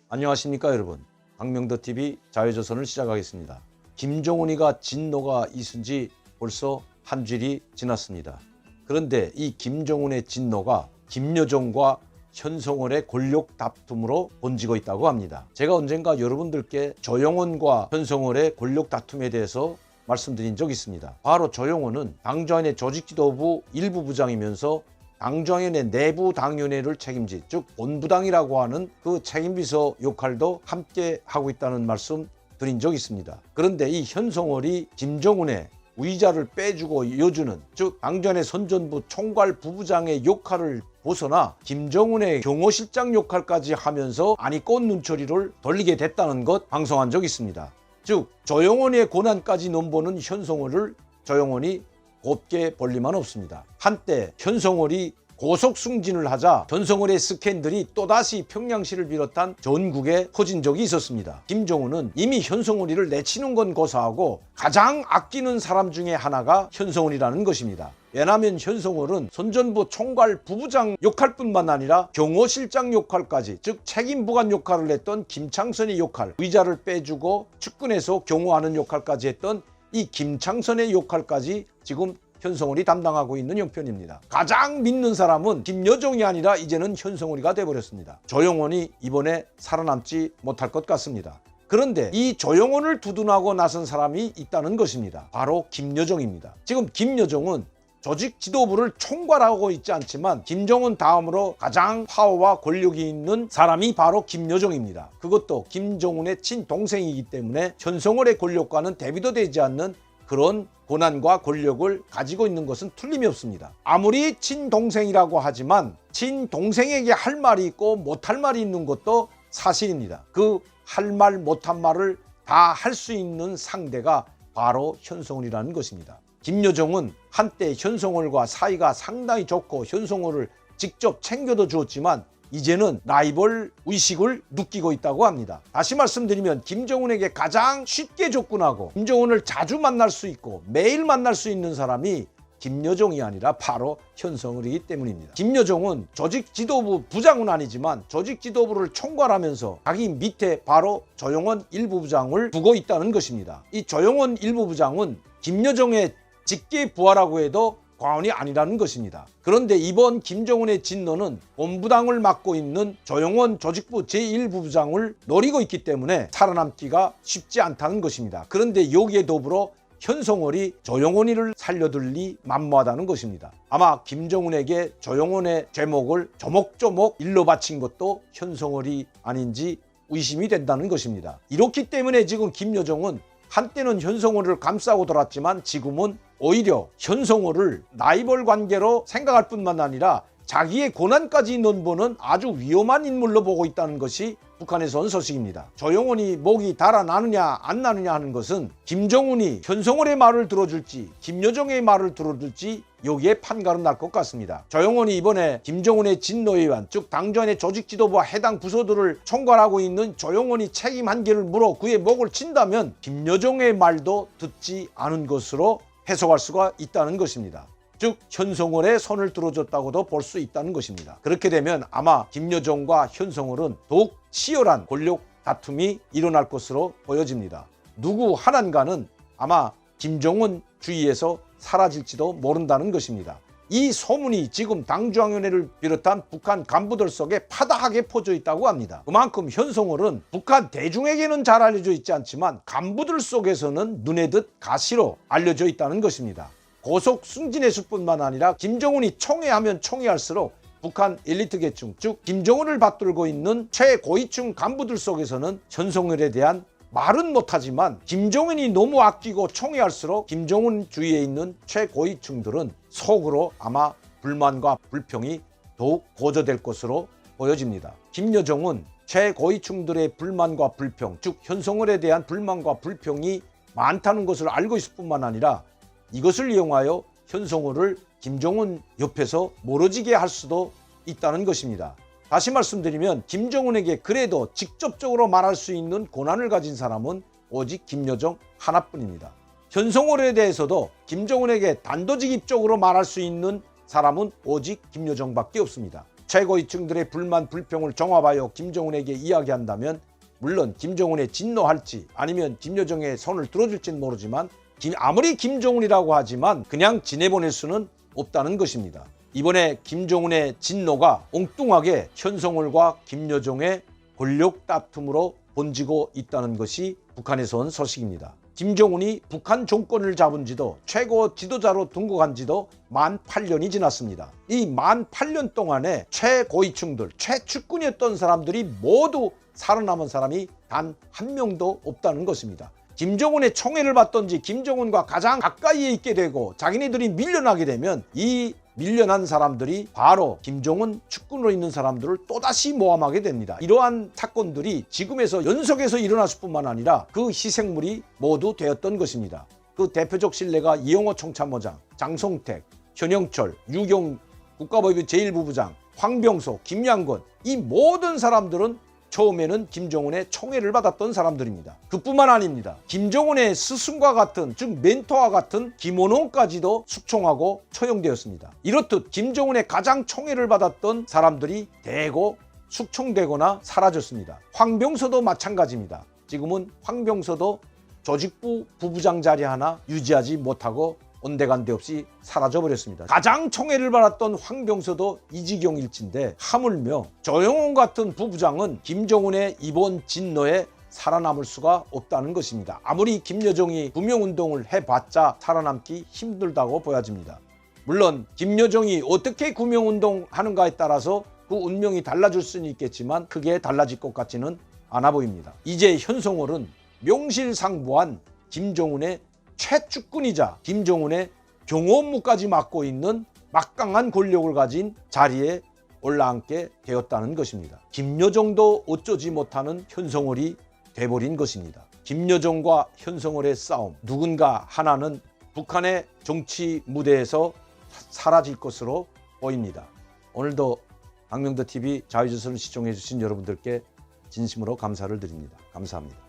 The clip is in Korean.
안녕하십니까 여러분. 박명도TV 자유조선을 시작하겠습니다. 김정은이가 진노가 있은 지 벌써 한 주일이 지났습니다. 그런데 이 김정은의 진노가 김여정과 현송월의 권력 다툼으로 번지고 있다고 합니다. 제가 언젠가 여러분들께 조영원과 현송월의 권력 다툼에 대해서 말씀드린 적이 있습니다. 바로 조영원은 당정연의 조직지도부 일부 부장이면서 당정연의 내부 당위원회를 책임진, 즉 본부당이라고 하는 그 책임비서 역할도 함께 하고 있다는 말씀 드린 적이 있습니다. 그런데 이 현송월이 김정은의 의자를 빼주고 이어주는, 즉 당정연의 선전부 총괄 부부장의 역할을 벗어나 김정은의 경호실장 역할까지 하면서 아니 꽃 눈초리를 돌리게 됐다는 것 방송한 적이 있습니다. 즉 조영원의 권한까지 넘보는 현송월을 조영원이 곱게 볼 리만 없습니다. 한때 현송월이 고속 승진을 하자 현송월의 스캔들이 또다시 평양시를 비롯한 전국에 퍼진 적이 있었습니다. 김정은은 이미 현송월이를 내치는 건 고사하고 가장 아끼는 사람 중에 하나가 현송월이라는 것입니다. 왜냐하면 현송월은 선전부 총괄 부부장 역할뿐만 아니라 경호실장 역할까지, 즉 책임부관 역할을 했던 김창선의 역할, 의자를 빼주고 측근에서 경호하는 역할까지 했던 이 김창선의 역할까지 지금 현송월이 담당하고 있는 형편입니다. 가장 믿는 사람은 김여정이 아니라 이제는 현송월이가 돼버렸습니다. 조영원이 이번에 살아남지 못할 것 같습니다. 그런데 이 조영원을 두둔하고 나선 사람이 있다는 것입니다. 바로 김여정입니다. 지금 김여정은 조직 지도부를 총괄하고 있지 않지만 김정은 다음으로 가장 파워와 권력이 있는 사람이 바로 김여정입니다. 그것도 김정은의 친동생이기 때문에 현송월의 권력과는 대비도 되지 않는 그런 권한과 권력을 가지고 있는 것은 틀림이 없습니다. 아무리 친동생이라고 하지만 친동생에게 할 말이 있고 못할 말이 있는 것도 사실입니다. 그 할 말 못한 말을 다 할 수 있는 상대가 바로 현송월이라는 것입니다. 김여정은 한때 현송월과 사이가 상당히 좋고 현송월을 직접 챙겨도 주었지만 이제는 라이벌 의식을 느끼고 있다고 합니다. 다시 말씀드리면 김정은에게 가장 쉽게 접근하고 김정은을 자주 만날 수 있고 매일 만날 수 있는 사람이 김여정이 아니라 바로 현송월이기 때문입니다. 김여정은 조직지도부 부장은 아니지만 조직지도부를 총괄하면서 자기 밑에 바로 조영원 일부부장을 두고 있다는 것입니다. 이 조영원 일부부장은 김여정의 직계 부하라고 해도 과언이 아니라는 것입니다. 그런데 이번 김정은의 진노는 본부당을 맡고 있는 조영원 조직부 제1부부장을 노리고 있기 때문에 살아남기가 쉽지 않다는 것입니다. 그런데 여기에 더불어 현송월이 조영원이를 살려둘리 만무하다는 것입니다. 아마 김정은에게 조영원의 죄목을 조목조목 일러 바친 것도 현송월이 아닌지 의심이 된다는 것입니다. 이렇기 때문에 지금 김여정은 한때는 현송월을 감싸고 돌았지만 지금은 오히려 현송월을 라이벌 관계로 생각할 뿐만 아니라 자기의 권한까지 넘보는 아주 위험한 인물로 보고 있다는 것이 북한에서 온 소식입니다. 조영원이 목이 달아나느냐 안 나느냐 하는 것은 김정은이 현송월의 말을 들어줄지 김여정의 말을 들어줄지 여기에 판가름 날 것 같습니다. 조영원이 이번에 김정은의 진노에 의한, 즉 당정연의 조직지도부와 해당 부서들을 총괄하고 있는 조영원이 책임 한계를 물어 그의 목을 친다면 김여정의 말도 듣지 않은 것으로 해석할 수가 있다는 것입니다. 즉 현송월의 손을 들어줬다고도 볼 수 있다는 것입니다. 그렇게 되면 아마 김여정과 현송월은 더욱 치열한 권력 다툼이 일어날 것으로 보여집니다. 누구 하나인가는 아마 김정은 주위에서 사라질지도 모른다는 것입니다. 이 소문이 지금 당중앙위원회를 비롯한 북한 간부들 속에 파다하게 퍼져 있다고 합니다. 그만큼 현송월은 북한 대중에게는 잘 알려져 있지 않지만 간부들 속에서는 눈에 듯 가시로 알려져 있다는 것입니다. 고속 승진했을 뿐만 아니라 김정은이 총애하면 총애할수록 북한 엘리트 계층, 즉 김정은을 받들고 있는 최고위층 간부들 속에서는 현송월에 대한 말은 못하지만 김정은이 너무 아끼고 총애할수록 김정은 주위에 있는 최고위층들은 속으로 아마 불만과 불평이 더욱 고조될 것으로 보여집니다. 김여정은 최고위층들의 불만과 불평, 즉 현송월에 대한 불만과 불평이 많다는 것을 알고 있을 뿐만 아니라 이것을 이용하여 현송월을 김정은 옆에서 멀어지게 할 수도 있다는 것입니다. 다시 말씀드리면 김정은에게 그래도 직접적으로 말할 수 있는 권한을 가진 사람은 오직 김여정 하나뿐입니다. 현송월에 대해서도 김정은에게 단도직입적으로 말할 수 있는 사람은 오직 김여정밖에 없습니다. 최고위층들의 불만 불평을 종합하여 김정은에게 이야기한다면 물론 김정은에 진노할지 아니면 김여정의 손을 들어줄지는 모르지만 아무리 김정은이라고 하지만 그냥 지내보낼 수는 없다는 것입니다. 이번에 김정은의 진노가 엉뚱하게 현송월과 김여정의 권력 다툼으로 번지고 있다는 것이 북한에서 온 소식입니다. 김정은이 북한 정권을 잡은 지도 최고 지도자로 등극한 지도 만 8년이 지났습니다. 이 만 8년 동안에 최고위층들, 최측근이었던 사람들이 모두 살아남은 사람이 단 한 명도 없다는 것입니다. 김정은의 총애를 받던지 김정은과 가장 가까이에 있게 되고 자기네들이 밀려나게 되면 이 밀려난 사람들이 바로 김정은 측근으로 있는 사람들을 또다시 모함하게 됩니다. 이러한 사건들이 지금에서 연속해서 일어났을 뿐만 아니라 그 희생물이 모두 되었던 것입니다. 그 대표적 신뢰가 이영호 총참모장, 장성택, 현영철, 유경 국가보위부 제1부부장, 황병소, 김양건, 이 모든 사람들은 처음에는 김정은의 총애를 받았던 사람들입니다. 그뿐만 아닙니다. 김정은의 스승과 같은, 즉 멘토와 같은 김원홍까지도 숙청하고 처형되었습니다. 이렇듯 김정은의 가장 총애를 받았던 사람들이 대거 숙청되거나 사라졌습니다. 황병서도 마찬가지입니다. 지금은 황병서도 조직부 부부장 자리 하나 유지하지 못하고 온데간데 없이 사라져버렸습니다. 가장 총애를 받았던 황병서도 이 지경일진데 하물며 조영훈 같은 부부장은 김정은의 이번 진노에 살아남을 수가 없다는 것입니다. 아무리 김여정이 구명운동을 해봤자 살아남기 힘들다고 보여집니다. 물론 김여정이 어떻게 구명운동하는가에 따라서 그 운명이 달라질 수는 있겠지만 크게 달라질 것 같지는 않아 보입니다. 이제 현송월은 명실상부한 김정은의 최측근이자 김정은의 경호업무까지 맡고 있는 막강한 권력을 가진 자리에 올라앉게 되었다는 것입니다. 김여정도 어쩌지 못하는 현송월이 돼버린 것입니다. 김여정과 현송월의 싸움, 누군가 하나는 북한의 정치 무대에서 사라질 것으로 보입니다. 오늘도 박명도TV 자유조선을 시청해 주신 여러분들께 진심으로 감사를 드립니다. 감사합니다.